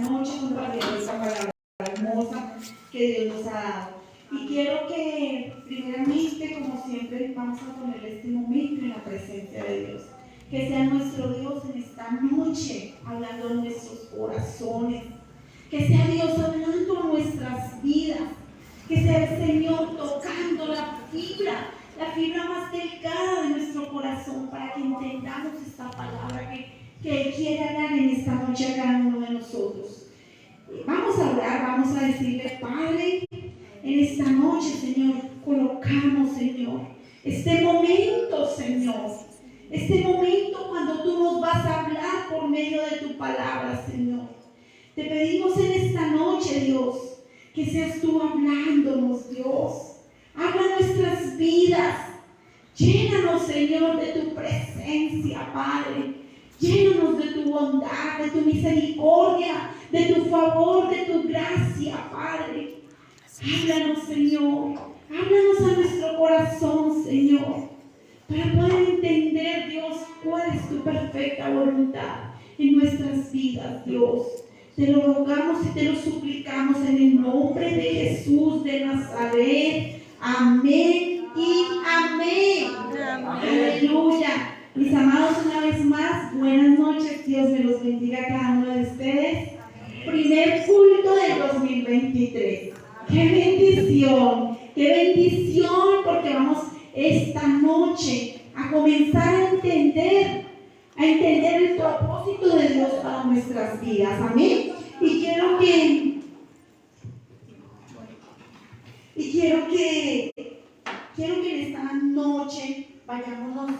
noche compartiendo esta palabra hermosa que Dios nos ha dado. Y quiero que, primeramente, como siempre, vamos a poner este momento en la presencia de Dios. Que sea nuestro Dios en esta noche hablando en nuestros corazones. Que sea Dios hablando en nuestras vidas. Que sea el Señor tocando la fibra más delgada de nuestro corazón para que entendamos esta palabra que Él quiere hablar en esta noche a cada uno de nosotros. Vamos a orar, vamos a decirle: Padre, en esta noche, Señor, colocamos, Señor, este momento, Señor, este momento cuando tú nos vas a hablar por medio de tu palabra, Señor. Te pedimos en esta noche, Dios, que seas tú hablándonos, Dios. Habla nuestras vidas. Llénanos, Señor, de tu presencia, Padre. Llénanos de tu bondad, de tu misericordia, de tu favor, de tu gracia, Padre. Háblanos, Señor. Háblanos a nuestro corazón, Señor, para poder entender, Dios, cuál es tu perfecta voluntad en nuestras vidas, Dios. Te lo rogamos y te lo suplicamos en el nombre de Jesús de Nazaret. Amén y amén. Aleluya. Mis amados, una vez más, buenas noches. Dios me los bendiga a cada uno de ustedes. Primer culto del 2023. Qué bendición, porque vamos esta noche a comenzar a entender el propósito de Dios para nuestras vidas. Amén. Y quiero que en esta noche vayámonos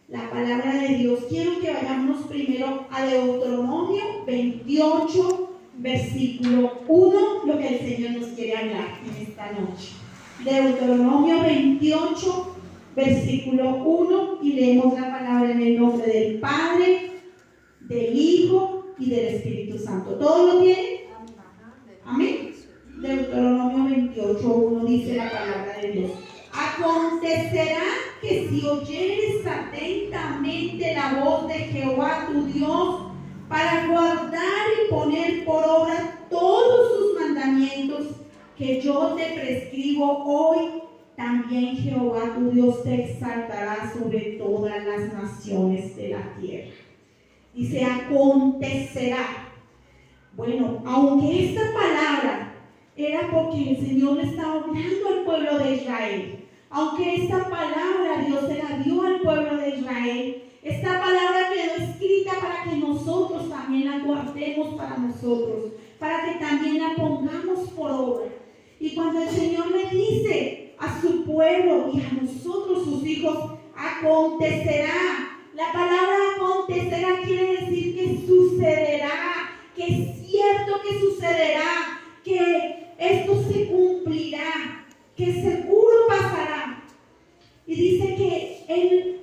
la palabra de Dios. Quiero que vayamos primero a Deuteronomio 28, versículo 1, lo que el Señor nos quiere hablar en esta noche. Deuteronomio 28, versículo 1, y leemos la palabra en el nombre del Padre, del Hijo y del Espíritu Santo. ¿Todos lo tienen? Amén. Deuteronomio 28, 1 dice la palabra de Dios: acontecerá que si oyeres atentamente la voz de Jehová tu Dios para guardar y poner por obra todos sus mandamientos que yo te prescribo hoy, también Jehová tu Dios te exaltará sobre todas las naciones de la tierra. Dice: acontecerá. Bueno, aunque esta palabra era porque el Señor le estaba hablando al pueblo de Israel, aunque esta palabra Dios se la dio al pueblo de Israel, esta palabra quedó escrita para que nosotros también la guardemos para nosotros, para que también la pongamos por obra. Y cuando el Señor le dice a su pueblo y a nosotros, sus hijos, acontecerá, la palabra acontecerá quiere decir que sucederá, que es cierto que sucederá, que esto se cumplirá, que seguro pasará. Y dice que Él,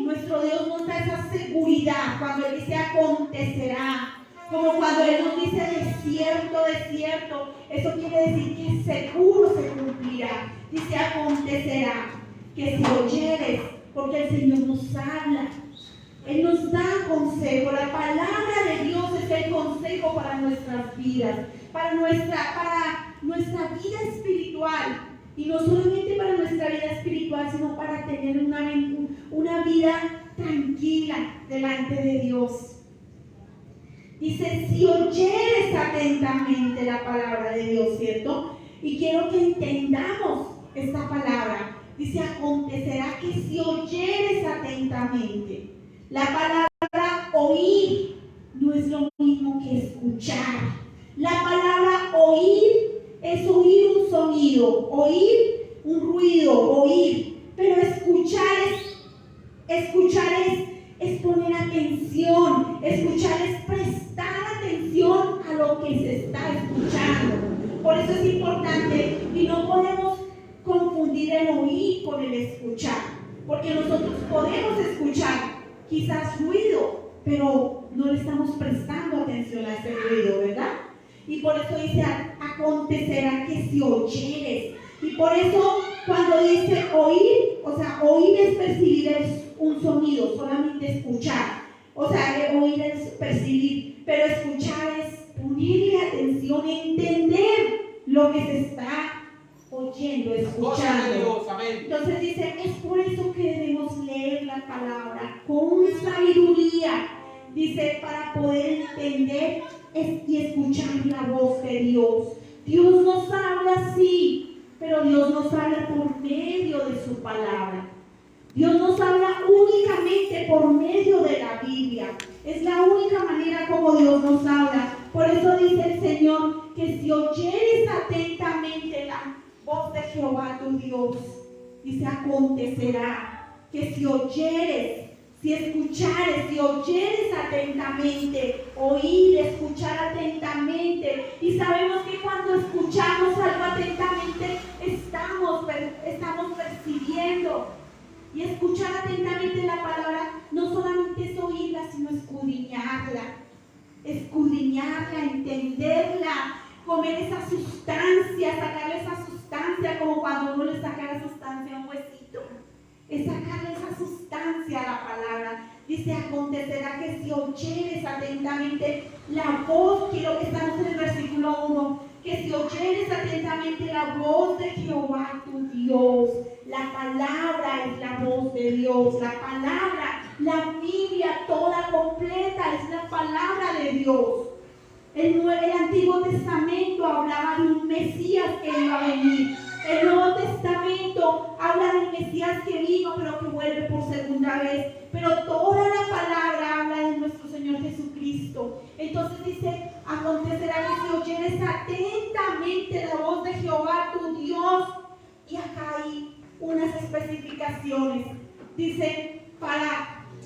nuestro Dios, nos da esa seguridad cuando Él dice acontecerá. Como cuando Él nos dice de cierto, eso quiere decir que seguro se cumplirá. Dice acontecerá, que si oyeres, porque el Señor nos habla, Él nos da consejo. La palabra de Dios es el consejo para nuestras vidas, para nuestra vida espiritual. Y no solamente para nuestra vida espiritual, sino para tener una vida tranquila delante de Dios. Dice: si oyeres atentamente la palabra de Dios, ¿cierto? Y quiero que entendamos esta palabra. Dice: acontecerá que si oyeres atentamente. La palabra oír no es lo mismo que escuchar. La palabra oír es oír un sonido, oír un ruido, oír. Pero escuchar es poner atención. Escuchar es prestar atención a lo que se está escuchando. Por eso es importante, y no podemos confundir el oír con el escuchar, porque nosotros podemos escuchar quizás ruido, pero no le estamos prestando atención a ese ruido, ¿verdad? Y por eso dice: acontecerá que si oyeres. Y por eso cuando dice oír, o sea, oír es percibir un sonido, solamente escuchar. O sea, oír es percibir, pero escuchar es ponerle atención, entender lo que se está oyendo, escuchando. Entonces dice, es por eso que debemos leer la palabra con sabiduría. Dice, para poder entender y escuchar la voz de Dios. Dios nos habla así, pero Dios nos habla por medio de su palabra. Dios nos habla únicamente por medio de la Biblia. Es la única manera como Dios nos habla. Por eso dice el Señor que si oyeres atentamente la voz de Jehová tu Dios, dice, acontecerá que si oyeres, si escuchares, si oyeres atentamente, oír, escuchar atentamente. Y sabemos que cuando escuchamos algo atentamente, estamos percibiendo. Y escuchar atentamente la palabra no solamente es oírla, sino escudriñarla, entenderla, comer esa sustancia, sacarle esa sustancia, como cuando uno le saca la sustancia a un huesito. Es sacarle esa sustancia a la palabra. Dice, acontecerá que si oyeres atentamente la voz, quiero que estamos en el versículo 1, que si oyeres atentamente la voz de Jehová tu Dios. La palabra es la voz de Dios, la palabra, la Biblia toda completa es la palabra de Dios. El Antiguo Testamento hablaba de un Mesías que iba a venir. El Nuevo Testamento habla del Mesías que vino, pero que vuelve por segunda vez. Pero toda la palabra habla de nuestro Señor Jesucristo. Entonces dice, acontecerá que si oyeres atentamente la voz de Jehová tu Dios. Y acá hay unas especificaciones. Dice,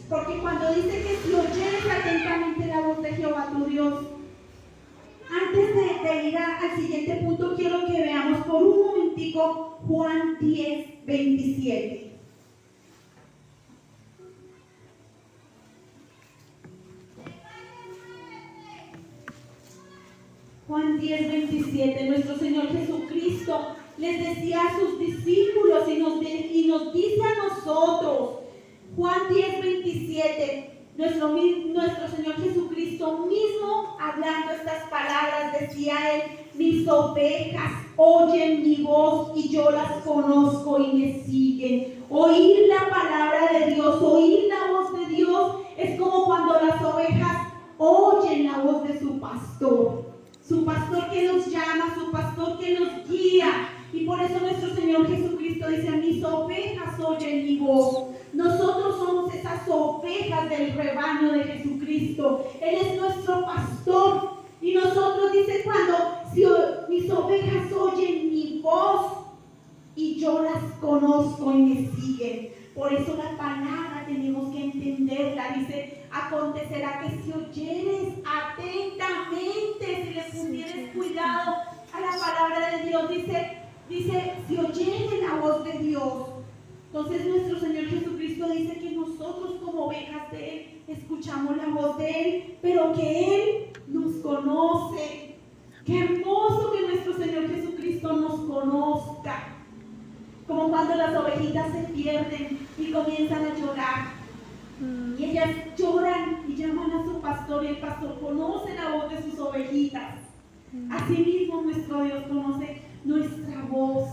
porque cuando dice que si oyeres atentamente la voz de Jehová tu Dios, antes de ir al siguiente punto, quiero que veamos por un momentico Juan 10, 27. Juan 10, 27. Nuestro Señor Jesucristo les decía a sus discípulos y nos dice a nosotros. Juan 10, 27. Nuestro Señor Jesucristo mismo hablando estas palabras decía él, mis ovejas oyen mi voz y yo las conozco y me siguen. Oír la palabra de Dios, oír la voz de Dios es como cuando las ovejas oyen la voz de su pastor que nos llama, su pastor que nos guía. Y por eso nuestro Señor Jesucristo dice, mis ovejas oyen mi voz. Nosotros somos esas ovejas del rebaño de Jesucristo. Él es nuestro pastor. Y nosotros, dice, si mis ovejas oyen mi voz y yo las conozco y me siguen. Por eso la palabra tenemos que entenderla. Dice, acontecerá que si oyeres atentamente, si le pusieres cuidado a la palabra de Dios, dice, si oyeres la voz de Dios. Entonces nuestro Señor Jesucristo dice que nosotros como ovejas de Él escuchamos la voz de Él, pero que Él nos conoce. Qué hermoso que nuestro Señor Jesucristo nos conozca. Como cuando las ovejitas se pierden y comienzan a llorar. Y ellas lloran y llaman a su pastor y el pastor conoce la voz de sus ovejitas. Asimismo nuestro Dios conoce nuestra voz.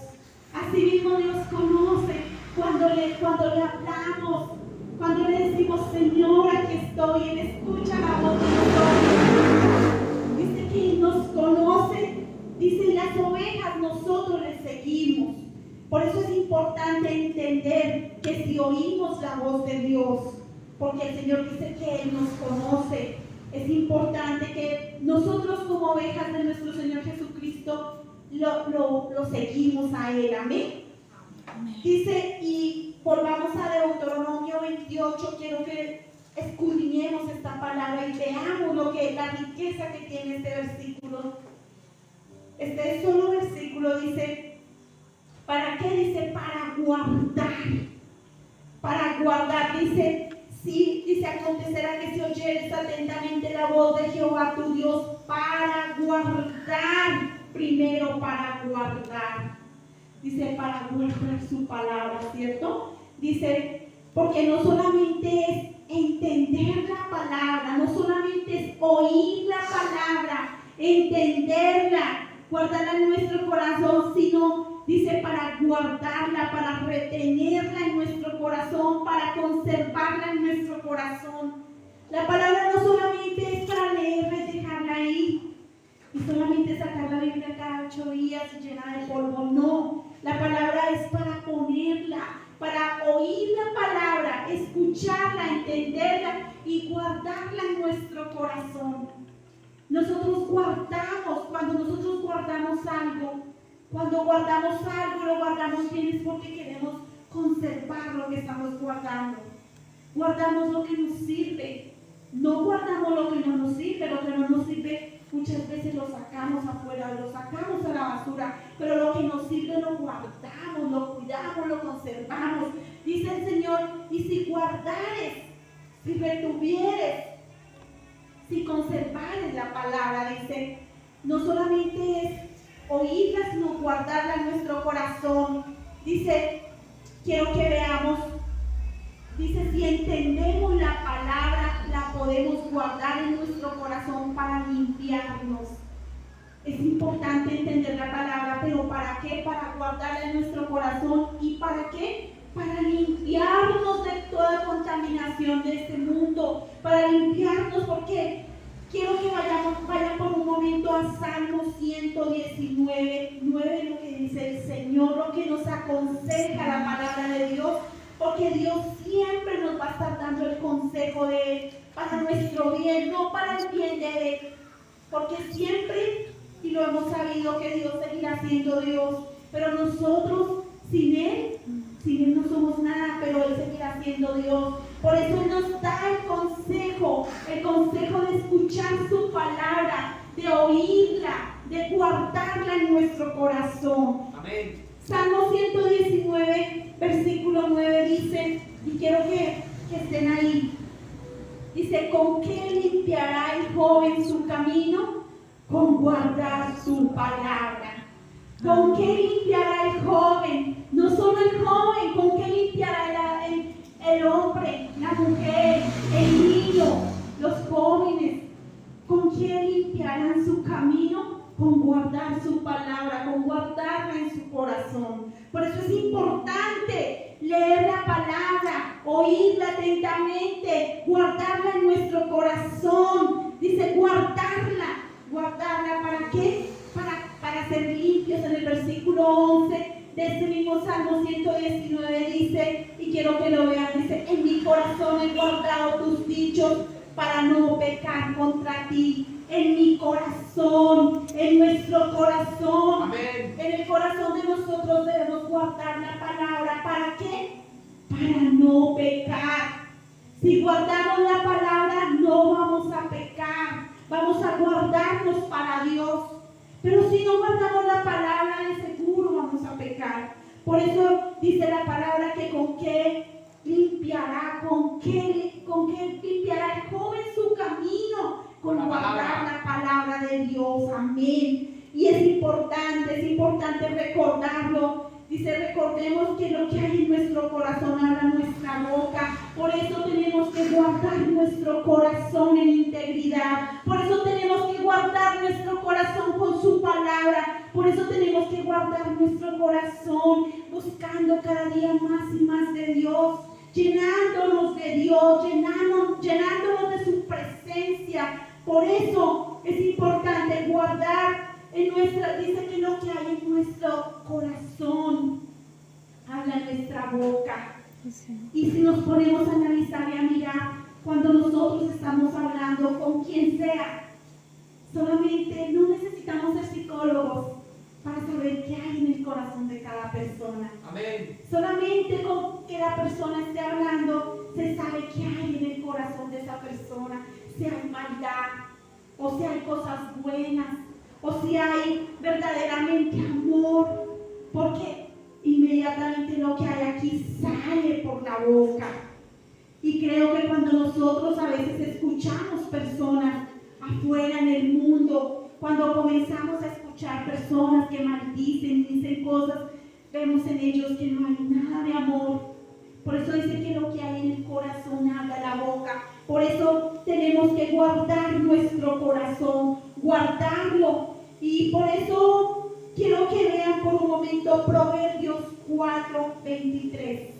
Asimismo Dios conoce cuando le hablamos, cuando le decimos, Señor, aquí estoy, Él escucha la voz de nosotros. Dice que Él nos conoce, dice, las ovejas nosotros le seguimos. Por eso es importante entender que si oímos la voz de Dios, porque el Señor dice que Él nos conoce, es importante que nosotros como ovejas de nuestro Señor Jesucristo lo seguimos a Él. Amén. Dice, y volvamos a Deuteronomio 28, quiero que escudriñemos esta palabra y veamos la riqueza que tiene este versículo. Este solo versículo dice, ¿para qué? Dice, para guardar, dice, sí, dice, acontecerá que si oyeres atentamente la voz de Jehová tu Dios, para guardar, primero para guardar. Dice, para guardar su palabra, ¿cierto? Dice, porque no solamente es entender la palabra, no solamente es oír la palabra, entenderla, guardarla en nuestro corazón, sino, dice, para guardarla, para retenerla en nuestro corazón, para conservarla en nuestro corazón. La palabra no solamente es para leerla y dejarla ahí, y solamente sacar la Biblia cada 8 días y llena de polvo. No, la palabra es para ponerla, para oír la palabra, escucharla, entenderla y guardarla en nuestro corazón. Nosotros guardamos, cuando nosotros guardamos algo, lo guardamos bien es porque queremos conservar lo que estamos guardando. Guardamos lo que nos sirve, no guardamos lo que no nos sirve. Lo que no nos sirve muchas veces lo sacamos afuera, lo sacamos a la basura, pero lo que nos sirve lo guardamos, lo cuidamos, lo conservamos. Dice el Señor, y si guardares, si retuvieres, si conservares la palabra, dice, no solamente es oírla, sino guardarla en nuestro corazón. Dice, quiero que veamos, dice, si entendemos la palabra, la podemos guardar en nuestro corazón para limpiarnos. Es importante entender la palabra, pero ¿para qué? Para guardarla en nuestro corazón. ¿Y para qué? Para limpiarnos de toda contaminación de este mundo, para limpiarnos, porque quiero que vayan por un momento a Salmo 119, 9, lo que dice el Señor, lo que nos aconseja la palabra de Dios, porque Dios siempre nos va a estar dando el consejo de Él para nuestro bien, no para el bien de Él, porque siempre, y lo hemos sabido, que Dios seguirá siendo Dios, pero nosotros sin Él no somos nada, pero Él seguirá siendo Dios. Por eso Él nos da el consejo de escuchar su palabra, de oírla, de guardarla en nuestro corazón. Amén. Salmo 119, versículo 9 dice, y quiero que estén ahí, dice, ¿con qué limpiará el joven su camino? Con guardar su palabra. ¿Con qué limpiará el joven? No solo el joven, ¿con qué limpiará el hombre, la mujer, el niño, los jóvenes? ¿Con qué limpiarán su camino? Con guardar su palabra, con guardarla en su corazón. Por eso es importante leer la palabra, oírla atentamente, guardarla en nuestro corazón. Dice guardarla, ¿para qué? Para ser limpios. En el versículo 11 de este mismo Salmo 119 dice, y quiero que lo vean, dice, en mi corazón he guardado tus dichos para no pecar contra ti. En mi corazón, en nuestro corazón. Amén. En el corazón de nosotros debemos guardar la palabra. ¿Para qué? Para no pecar. Si guardamos la palabra, no vamos a pecar. Vamos a guardarnos para Dios. Pero si no guardamos la palabra, de seguro vamos a pecar. Por eso dice la palabra que con qué limpiará el joven su camino, con guardar la palabra de Dios. Amén. Y es importante recordarlo. Dice, recordemos que lo que hay en nuestro corazón habla nuestra boca. Por eso tenemos que guardar nuestro corazón en integridad. Por eso tenemos que guardar nuestro corazón con su palabra. Por eso tenemos que guardar nuestro corazón buscando cada día más y más de Dios, llenándonos de Dios, llenándonos de su presencia. Por eso es importante guardar dice que lo que hay en nuestro corazón habla en nuestra boca. Y si nos ponemos a analizar y a mirar, cuando nosotros estamos hablando con quien sea, solamente no necesitamos ser psicólogos para saber qué hay en el corazón de cada persona. Amén. Solamente con que la persona esté hablando, se sabe qué hay en el corazón de esa persona. Si hay maldad, o si hay cosas buenas, o si hay verdaderamente amor, porque inmediatamente lo que hay aquí sale por la boca. Y creo que cuando nosotros a veces escuchamos personas afuera en el mundo, cuando comenzamos a escuchar personas que maldicen, dicen cosas, vemos en ellos que no hay nada de amor. Por eso dice que lo que hay en el corazón habla la boca. Por eso tenemos que guardar nuestro corazón guardarlo. Y por eso quiero que vean por un momento Proverbios 4:23.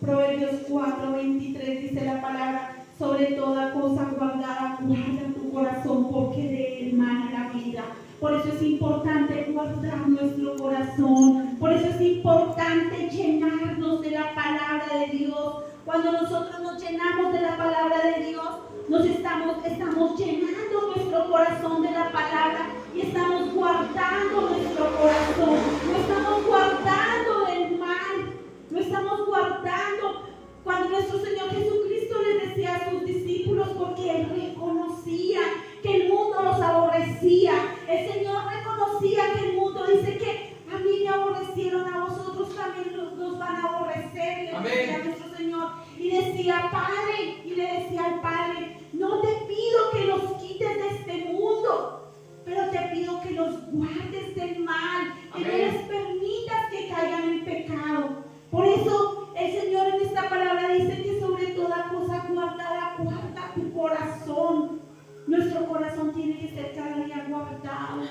Proverbios 4:23 dice la palabra: sobre toda cosa guardada, guarda tu corazón, porque de él mana la vida. Por eso es importante guardar nuestro corazón. Por eso es importante llenarnos de la palabra de Dios. Cuando nosotros nos llenamos de la palabra de Dios, estamos llenando nuestro corazón de la palabra y estamos guardando nuestro corazón. No estamos guardando del mal, lo estamos guardando. Cuando nuestro Señor Jesucristo les decía a sus discípulos, porque Él reconocía que el mundo los aborrecía, el Señor reconocía que el mundo, dice que a mí me aborrecieron, a vosotros también los van a aborrecer, le decía nuestro Señor, y decía: Padre, y le decía al Padre: no te pido que los quites de este mundo, pero te pido que los guardes del mal, que no les permitas que caigan en pecado. Por eso el Señor en esta palabra dice que sobre toda cosa guardada, guarda tu corazón. Nuestro corazón tiene que ser cada día guardado,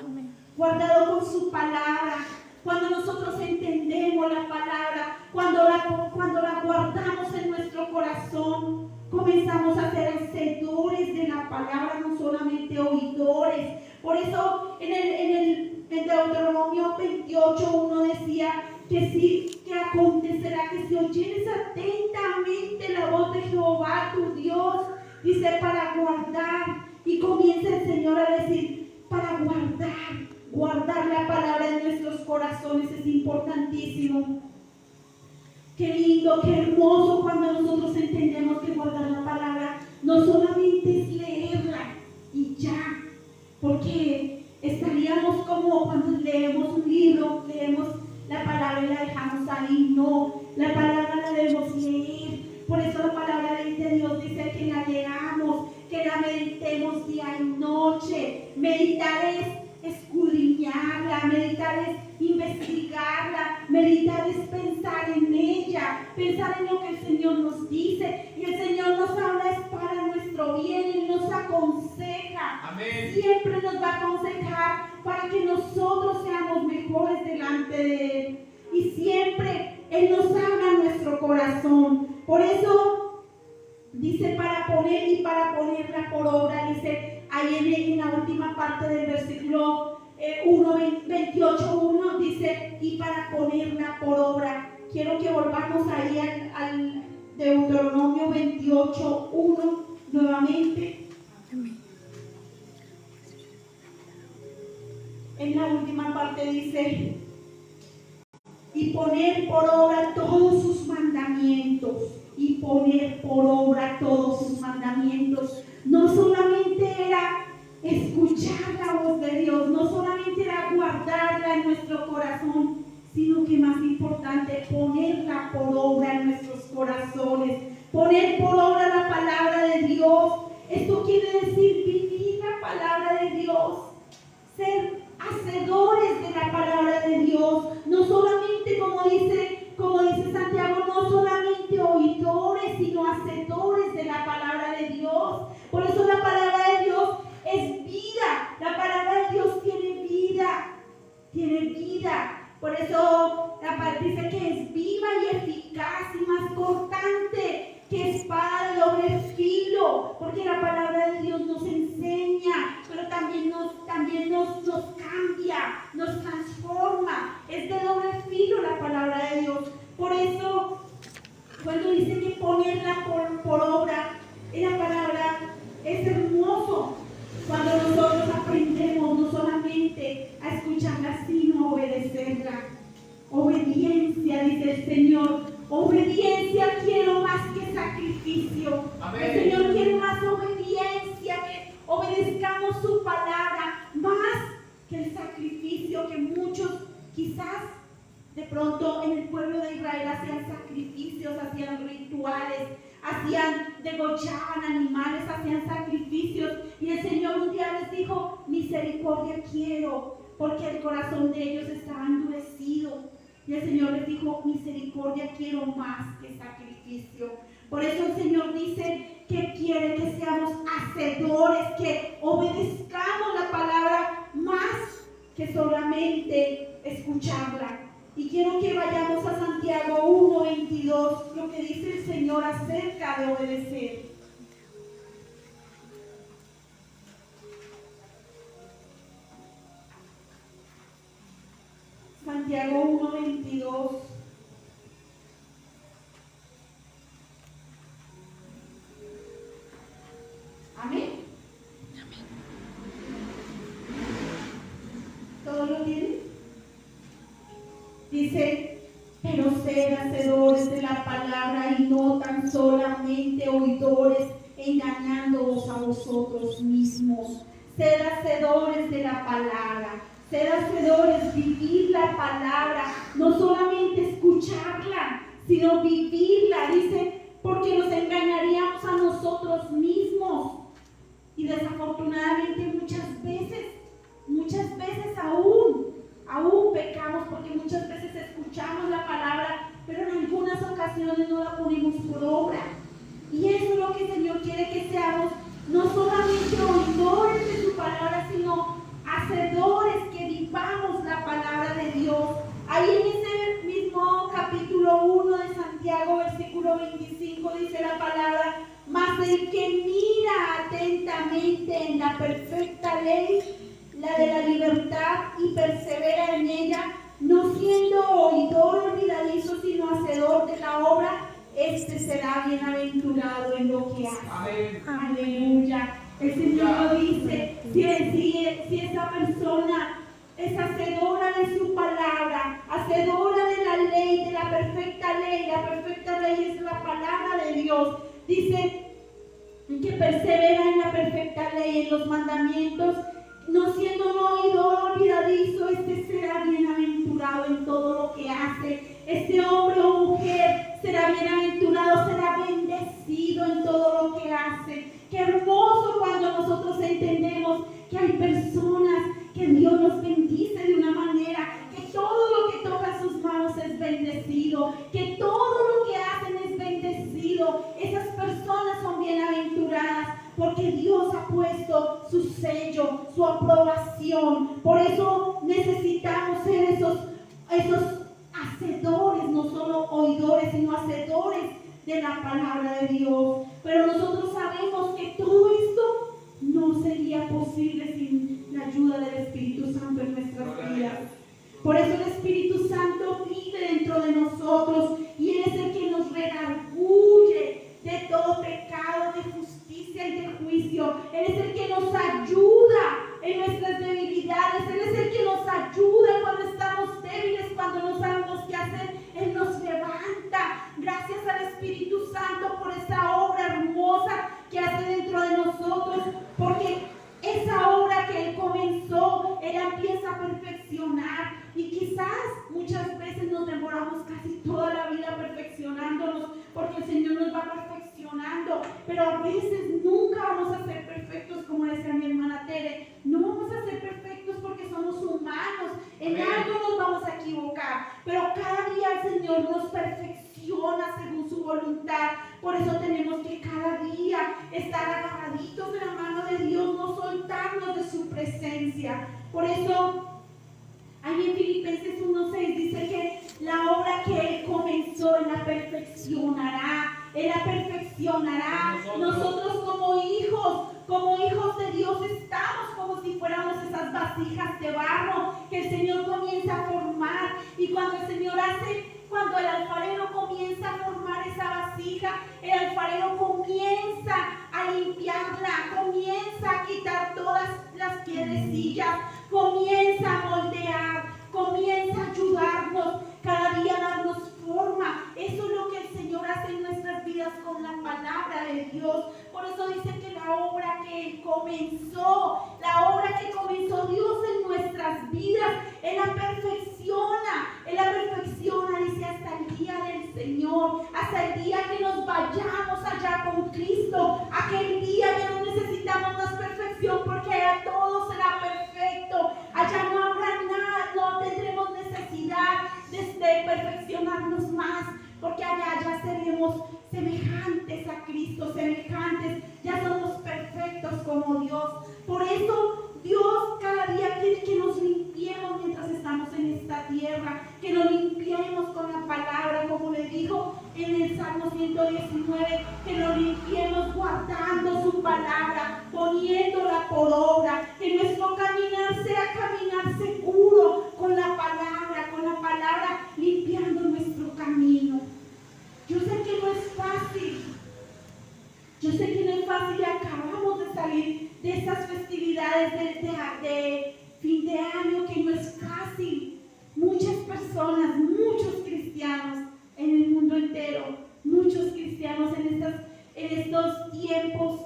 guardado con su palabra. Cuando nosotros entendemos la palabra, cuando la guardamos en nuestro corazón, comenzamos a ser hacedores de la palabra, no solamente oidores. Por eso en Deuteronomio 28:1 decía que acontecerá que si oyeres atentamente la voz de Jehová tu Dios, dice, para guardar, y comienza el Señor a decir, para guardar la palabra en nuestros corazones es importantísimo. Qué lindo, qué hermoso cuando nosotros entendemos que guardar la palabra no solamente es leerla y ya, porque estaríamos como cuando leemos un libro, leemos la palabra y la dejamos ahí. No, la palabra la debemos leer. Por eso la palabra de Dios dice que la leamos, que la meditemos día y noche. Meditar es escudriñarla, meditar es investigarla, meditar es pensar en ella, pensar en lo que el Señor nos dice. Y el Señor nos habla es para nuestro bien, Él nos aconseja. Amén. Siempre nos va a aconsejar para que nosotros seamos mejores delante de Él. Y siempre Él nos habla en nuestro corazón. Por eso dice para ponerla por obra, dice ahí en la última parte del versículo 28:1 dice, y para ponerla por obra. Quiero que volvamos ahí al Deuteronomio 28:1 nuevamente. En la última parte dice, y poner por obra todos sus mandamientos. Y poner por obra todos sus mandamientos. No solamente era escuchar la voz de Dios, no solamente era guardarla en nuestro corazón, sino que más importante, ponerla por obra en nuestros corazones. Poner por obra la palabra de Dios. Esto quiere decir vivir la palabra de Dios, ser hacedores de la palabra de Dios, no solamente como dice Santiago, no solamente oidores, sino hacedores de la palabra de Dios. Por eso la palabra de Dios es vida, la palabra de Dios tiene vida. Por eso la palabra dice que es viva y eficaz y más cortante que espada de doble filo, porque la palabra de Dios nos enseña, pero también nos cambia, nos transforma. Es de doble filo la palabra de Dios. Por eso, cuando dice que ponerla por obra, la palabra es hermoso. Cuando nosotros aprendemos no solamente a escucharla, sino a obedecerla. Obediencia, dice el Señor. Obediencia quiero más que sacrificio. Amén. El Señor quiere más obediencia, que obedezcamos su palabra, más que el sacrificio que muchos quizás de pronto en el pueblo de Israel hacían sacrificios, hacían rituales, degollaban animales, hacían sacrificios. Y el Señor un día les dijo, misericordia quiero, porque el corazón de ellos estaba endurecido. Y el Señor les dijo, misericordia quiero más que sacrificio. Por eso el Señor dice que quiere que seamos hacedores, que obedezcamos la palabra más que solamente escucharla. Y quiero que vayamos a Santiago 1:22, lo que dice el Señor acerca de obedecer. Santiago 1:22. Amén. ¿Todos lo tienen? Dice, pero sed hacedores de la palabra y no tan solamente oidores, engañándoos a vosotros mismos. Sed hacedores de la palabra. Ser hacedores, vivir la palabra, no solamente escucharla, sino vivirla. Dice, porque nos engañaríamos a nosotros mismos. Y desafortunadamente muchas veces aún pecamos, porque muchas veces escuchamos la palabra, pero en algunas ocasiones no la ponemos por obra. Y eso es lo que el Señor quiere que seamos, no solamente oidores de su palabra, sino hacedores, que vivamos la palabra de Dios. Ahí en ese mismo capítulo 1 de Santiago, versículo 25, dice la palabra, mas el que mira atentamente en la perfecta ley, la de la libertad, y persevera en ella, no siendo oidor olvidadizo, sino hacedor de la obra, este será bienaventurado en lo que hace. Amén. Aleluya. El Señor dice, si esa persona es hacedora de su palabra, hacedora de la ley, de la perfecta ley es la palabra de Dios. Dice que persevera en la perfecta ley, en los mandamientos, no siendo un oidor olvidadizo, este será bienaventurado en todo lo que hace. Este hombre o mujer será bienaventurado, será bendecido en todo lo que hace. Qué hermoso cuando nosotros entendemos que hay personas que Dios nos bendice de una manera, que todo lo que toca sus manos es bendecido, que todo lo que hacen es bendecido. Esas personas son bienaventuradas porque Dios ha puesto su sello, su aprobación. Por eso necesitamos ser esos hacedores, no solo oidores, sino hacedores de la palabra de Dios. Pero nosotros sabemos que todo esto no sería posible sin la ayuda del Espíritu Santo en nuestras vidas. Por eso el Espíritu Santo vive dentro de nosotros y Él es el que nos redarguye de todo pecado, de justicia y de juicio. Él es el que nos ayuda en nuestras debilidades. Él es el que nos ayuda cuando estamos débiles, cuando no sabemos qué hacer. Él nos levanta. Gracias al Espíritu Santo por esa obra hermosa que hace dentro de nosotros, porque esa obra que Él comenzó, Él empieza a perfeccionar. Y quizás muchas veces nos demoramos casi toda la vida perfeccionándonos, porque el Señor nos va perfeccionando, pero a veces nunca vamos a ser perfectos, como decía mi hermana Tere. No vamos a ser perfectos porque somos humanos, en algo nos vamos a equivocar, pero cada día el Señor nos perfecciona según su voluntad. Por eso tenemos que cada día estar agarraditos de la mano de Dios, no soltarnos de su presencia. Por eso ahí en Filipenses 1:6 dice que la obra que Él comenzó, Él la perfeccionará. Él la perfeccionará. Nosotros como hijos de Dios estamos como si fuéramos esas vasijas de barro que el Señor comienza a formar. Y cuando el alfarero comienza a formar esa vasija, el alfarero comienza a limpiarla, comienza a quitar todas las piedrecillas, comienza a moldear, comienza a ayudarnos, cada día a darnos forma. Eso es lo que el Señor hace en nuestras vidas con la palabra de Dios. Por eso dice que la obra que comenzó Dios en nuestras vidas, Él la perfecciona, dice, hasta el día del Señor, hasta el día que nos vayamos allá con Cristo. Aquel día que no necesitamos más perfección, porque allá todo será perfecto. Allá no habrá nada, no tendremos necesidad de semejantes a Cristo, semejantes, ya somos perfectos como Dios. Por eso Dios cada día quiere que nos limpiemos mientras estamos en esta tierra, que nos limpiemos con la palabra, como le dijo en el Salmo 119, que nos limpiemos guardando su palabra, poniéndola por obra, que nuestro caminar sea caminar seguro con la palabra limpiando nuestro camino. Yo sé que no es fácil, y acabamos de salir de esas festividades de fin de año, que no es fácil. Muchas personas, muchos cristianos en el mundo entero, muchos cristianos en estos tiempos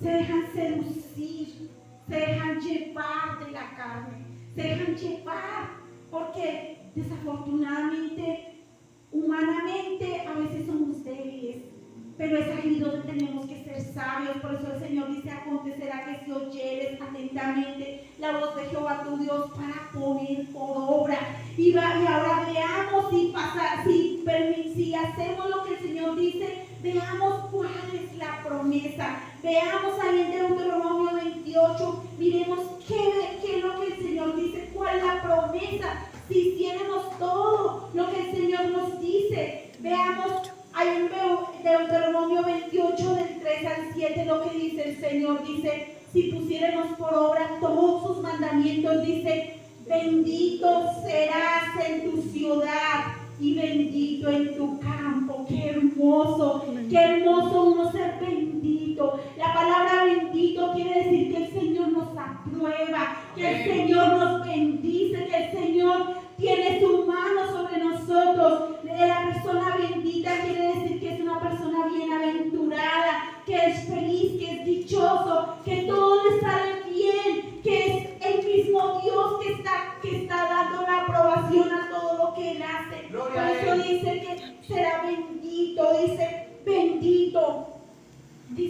se dejan seducir, se dejan llevar de la carne, se dejan llevar porque desafortunadamente, humanamente, a veces somos débiles. Pero es ahí donde tenemos que ser sabios. Por eso el Señor dice: acontecerá que si oyeres atentamente la voz de Jehová tu Dios para poner por obra. Y ahora veamos si hacemos lo que el Señor dice, veamos cuál es la promesa. Veamos ahí en Deuteronomio 28, miremos qué es lo que el Señor dice, cuál es la promesa. Si hiciéramos todo lo que el Señor nos dice, veamos. Hay en Deuteronomio 28 del 3 al 7 lo que dice el Señor. Dice: si pusiéramos por obra todos sus mandamientos, dice: bendito serás en tu ciudad y bendito en tu campo. Qué hermoso uno ser bendito. La palabra bendito quiere decir que el Señor nos aprueba, que el Señor nos bendice, que el Señor tiene su mano sobre nosotros. La persona bendita quiere decir que es una persona bienaventurada, que es feliz, que es dichoso, que todo le sale bien, que es el mismo Dios que está dando la aprobación a todo lo que Él hace. Por eso dice que será bendito, dice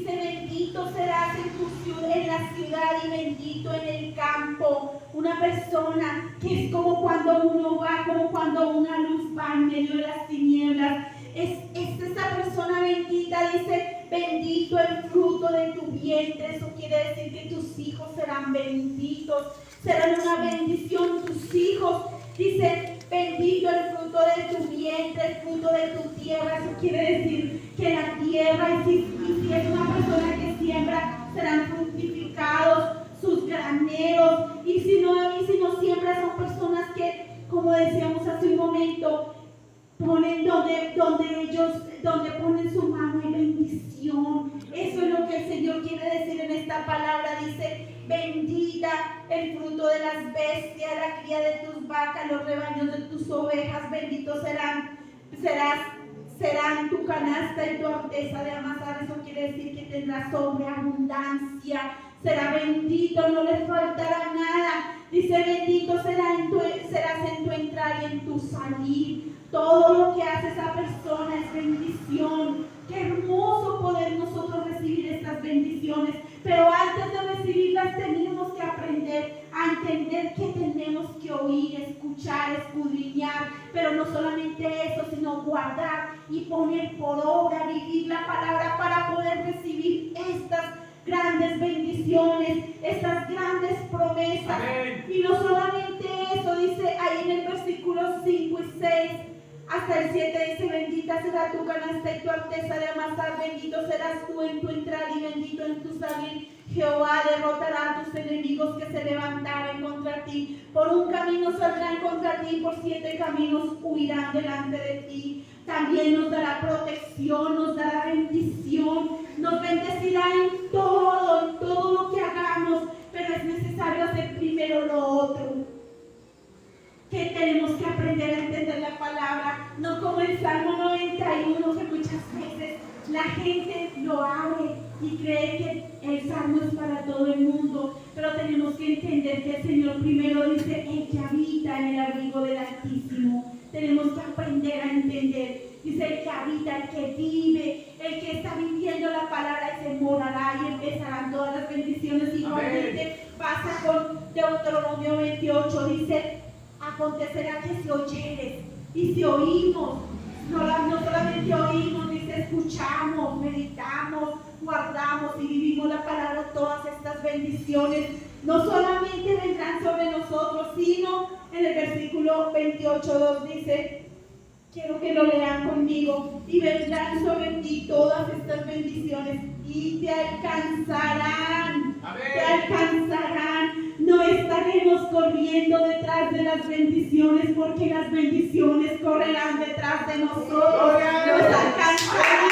bendito serás en la ciudad y bendito en el campo. Una persona que es como cuando una luz va en medio de las tinieblas. Es esa persona bendita. Dice: bendito el fruto de tu vientre. Eso quiere decir que tus hijos serán benditos, serán una bendición tus hijos. Dice: bendito el fruto de tu vientre, el fruto de tu tierra. Eso quiere decir que la tierra, y si es una persona que siembra, serán fructificados sus graneros. Y si no siembra, son personas que, como decíamos hace un momento, ponen donde ponen su mano y bendición. Eso es lo que el Señor quiere decir en esta palabra. Dice: bendita el fruto de las bestias, la cría de tus vacas, los rebaños de tus ovejas. Benditos serán tu canasta y tu arteza de amasar. Eso quiere decir que tendrás sobreabundancia. Será bendito, no le faltará nada. Dice: bendito serás en tu entrar y en tu salir. Todo lo que hace esa persona es bendición. Qué hermoso poder nosotros recibir estas bendiciones. Pero antes de recibirlas tenemos que aprender a entender que tenemos que oír, escuchar, escudriñar. Pero no solamente eso, sino guardar y poner por obra, vivir la palabra para poder recibir estas grandes bendiciones, estas grandes promesas. Amén. Y no solamente eso, dice ahí en el versículo 5 y 6 hasta el 7, dice: bendita será tu canasta y tu arteza de amasar, bendito serás tú en tu entrar y bendito en tu salir. Jehová derrotará a tus enemigos que se levantaren contra ti. Por un camino saldrán contra ti, por 7 caminos huirán delante de ti. También nos dará protección, nos dará bendición, nos bendecirá en todo lo que hagamos. Pero es necesario hacer primero lo otro. Que tenemos que aprender a entender la palabra, no como el Salmo 91, que muchas veces la gente lo abre y cree que el Salmo es para todo el mundo. Pero tenemos que entender que el Señor primero dice: el que habita en el abrigo del Altísimo. Tenemos que aprender a entender. Dice: el que habita, el que vive, el que está viviendo la palabra, y se morará y empezarán todas las bendiciones. Igualmente pasa con Deuteronomio 28, dice: acontecerá que si oyeres y si oímos, no solamente oímos, dice escuchamos, meditamos, guardamos y vivimos la palabra, todas estas bendiciones no solamente vendrán sobre nosotros, sino en el versículo 28:2 dice, quiero que lo lean conmigo, y vendrán sobre ti todas estas bendiciones y te alcanzarán. Amén. Te alcanzarán. No estaremos corriendo detrás de las bendiciones, porque las bendiciones correrán detrás de nosotros. Nos alcanzarán.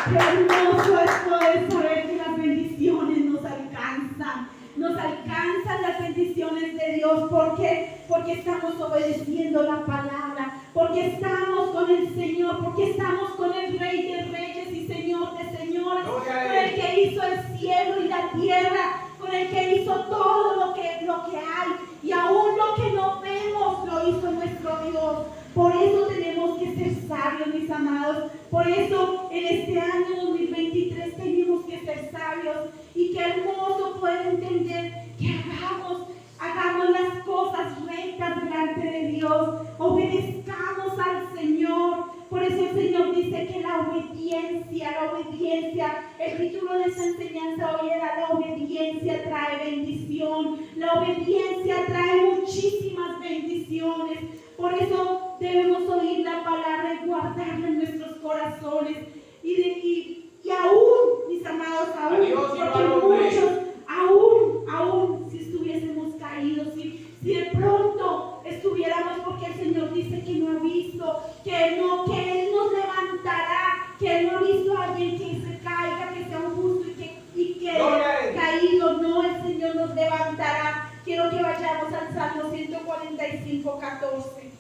Qué hermoso es poder saber que las bendiciones nos alcanzan. Nos alcanzan las bendiciones de Dios. ¿Por qué? Porque estamos obedeciendo la palabra, porque estamos con el Señor, porque estamos con el Rey de Reyes y Señor de Señores, con el que hizo el cielo y la tierra, con el que hizo todo lo que hay, y aún lo que no vemos lo hizo nuestro Dios. Por eso tenemos que ser sabios, mis amados. Por eso en este año 2023 tenemos que ser sabios. Y qué hermoso poder entender que hagamos las cosas rectas delante de Dios. Obedezcamos al Señor. Por eso el Señor dice que la obediencia, el título de esta enseñanza hoy era: la obediencia trae bendición. La obediencia trae muchísimas bendiciones. Por eso debemos oír la palabra y guardarla en nuestros corazones. Y aún, mis amados, porque muchos, aún si estuviésemos caídos, si de pronto estuviéramos, porque el Señor dice que no ha visto, que Él nos levantará, que Él no ha visto a alguien que se caiga, que sea un justo y que caído, no, el Señor nos levantará. Quiero que vayamos al Salmo 145:14.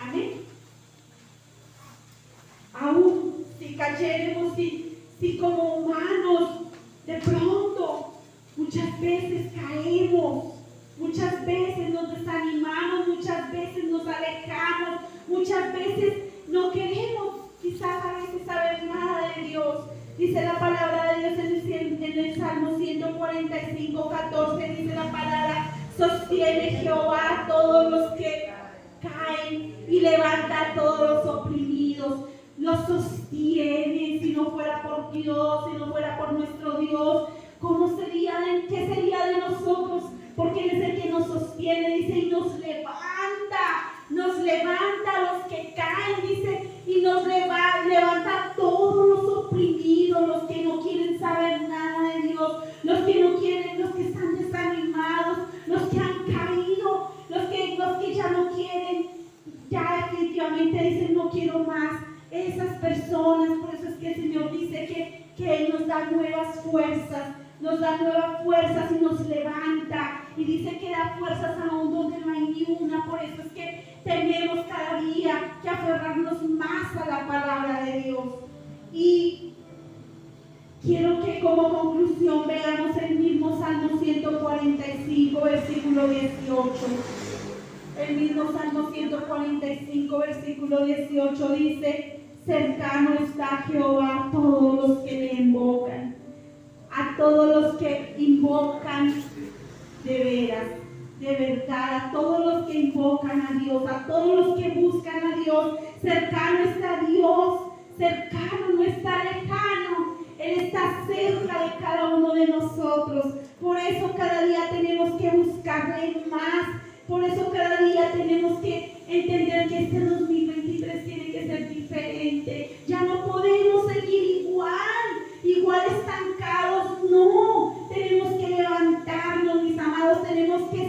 Amén. Aún si cayéremos, si como humanos de pronto muchas veces caemos, muchas veces nos desanimamos, muchas veces nos alejamos, muchas veces no queremos quizás a veces saber nada de Dios. Dice la palabra de Dios en el Salmo 145:14, dice la palabra: sostiene Jehová a todos los que caen y levanta a todos los oprimidos. Los sostiene. Si no fuera por Dios, si no fuera por nuestro Dios, ¿qué sería de nosotros? Porque Él es el que nos sostiene, dice, y nos levanta a los que caen, dice, y nos levanta a todos los oprimidos, los que no quieren saber nada de Dios, los que no quieren, los que están desanimados, los que han caído, los que ya no quieren, ya definitivamente dicen: no quiero más. Esas personas, por eso es que el Señor dice que Él nos da nuevas fuerzas y nos levanta, y dice que da fuerzas aún donde no hay ni una. Por eso es que tenemos cada día que aferrarnos más a la palabra de Dios. Y quiero que como conclusión veamos el mismo Salmo 145, versículo 18. El mismo Salmo 145, versículo 18 dice: cercano está Jehová a todos los que le invocan, a todos los que invocan de veras, de verdad, a todos los que invocan a Dios, a todos los que buscan a Dios. Cercano está Dios, cercano, no está lejano. Él está cerca de cada uno de nosotros. Por eso cada día tenemos que buscarle más. Por eso cada día tenemos que entender que este 2023 tiene que ser diferente. Ya no podemos seguir igual estancados. No, tenemos que levantarnos, mis amados. Tenemos que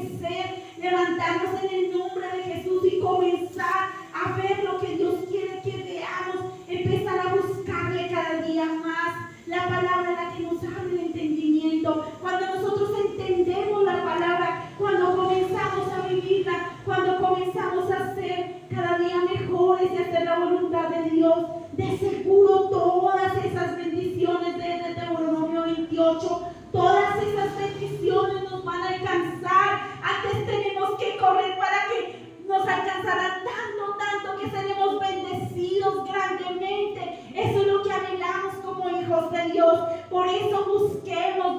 levantarnos en el nombre de Jesús y comenzar a ver lo que Dios quiere que veamos. Empezar a buscarle cada día más. La palabra es la que nos abre el entendimiento. Cuando nosotros entendemos la palabra, cuando comenzamos a vivirla, cuando comenzamos a ser cada día mejores y hacer la voluntad de Dios, de seguro todas esas bendiciones de Deuteronomio 28, todas esas bendiciones nos van a alcanzar. Antes tenemos que correr para que nos alcanzará tanto que seremos bendecidos grandemente. Eso es lo que ha venido de Dios. Por eso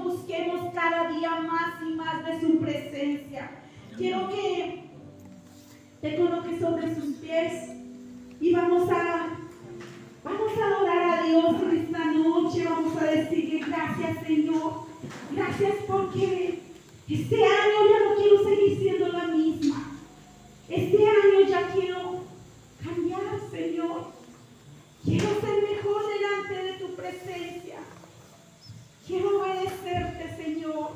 busquemos cada día más y más de su presencia. Quiero que te coloques sobre sus pies y vamos a adorar a Dios en esta noche. Vamos a decirle gracias, Señor. Gracias porque este año ya no quiero seguir siendo la misma. Este año ya quiero cambiar, Señor. Quiero ser mejor delante de tu presencia. Quiero obedecerte, Señor.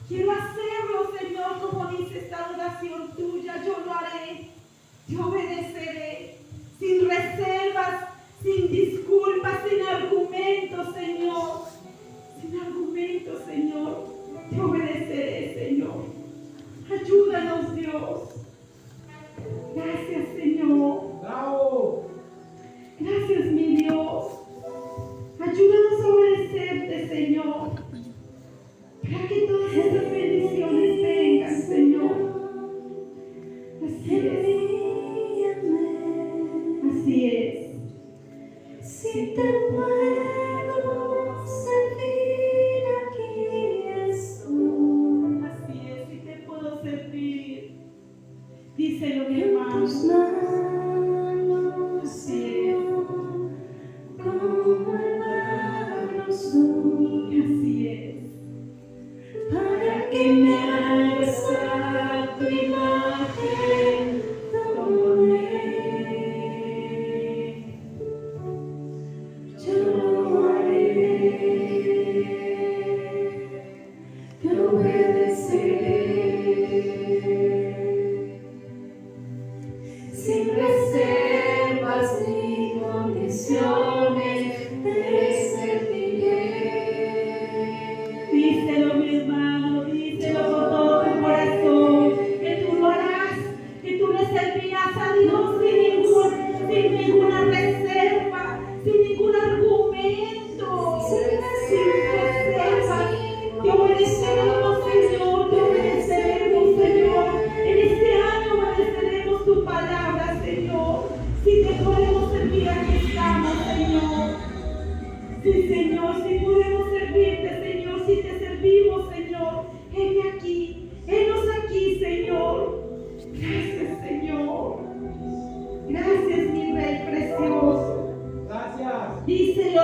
Quiero hacerlo, Señor, como dice esta oración tuya. Yo lo haré. Te obedeceré. Sin reservas, sin disculpas, sin argumentos, Señor. Sin argumentos, Señor. Te obedeceré, Señor. Ayúdanos, Dios. Gracias, Señor. ¡Bravo! Gracias, mi Dios. Ayúdanos a obedecerte, Señor. Para que todas estas bendiciones vengan, Señor. Así es. Así es. Si te puedo servir, aquí estoy. Así es, si te puedo servir. Díselo, mi En hermano. tus manos, Así es. Señor, como el barro soy, Así es. para que me hagas a tu imagen, yo lo haré, te obedeceré, sin reservas ni condiciones, te serviré. Díselo, mi hermano, díselo con todo tu corazón, que tú lo harás, que tú le servirás a Dios sin ninguna reserva, sin ningún argumento, sin reserva. Te obedeceremos, Señor, te obedeceremos, Señor. En este año obedeceremos tu palabra, Señor. Si te podemos servir, aquí estamos, Señor. Sí, Señor, si podemos servirte, Señor, si te servimos, Señor, heme aquí, henos aquí, Señor. Gracias, Señor. Gracias, mi Rey precioso. Gracias. Díselo,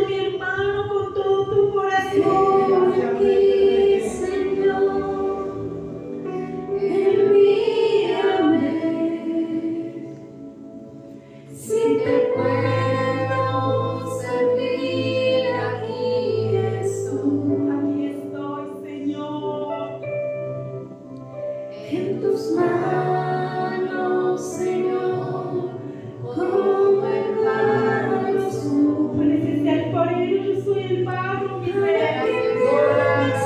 mi hermano, con todo tu corazón. Aquí, Señor, envíame. Si te puedo servir, aquí estoy. Aquí estoy, Señor. En tus manos, Señor, como el barro soy. Tú eres ese alfarero, yo soy el barro, mi Rey. Para que me hagas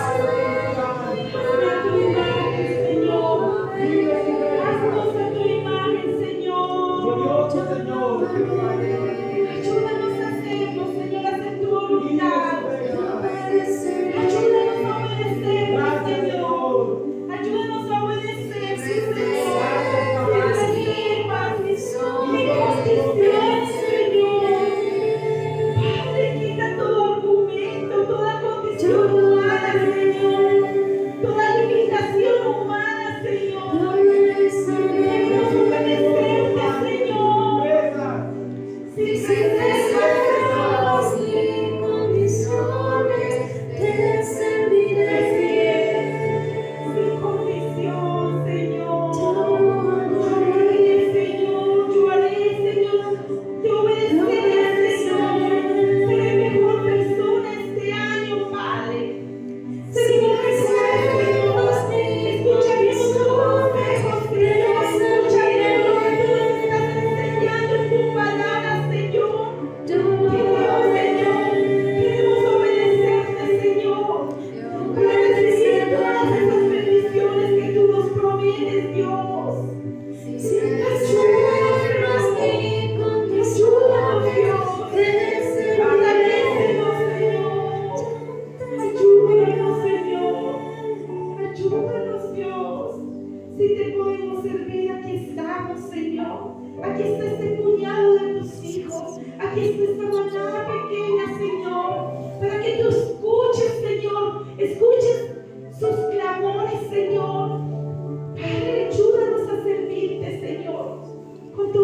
con tu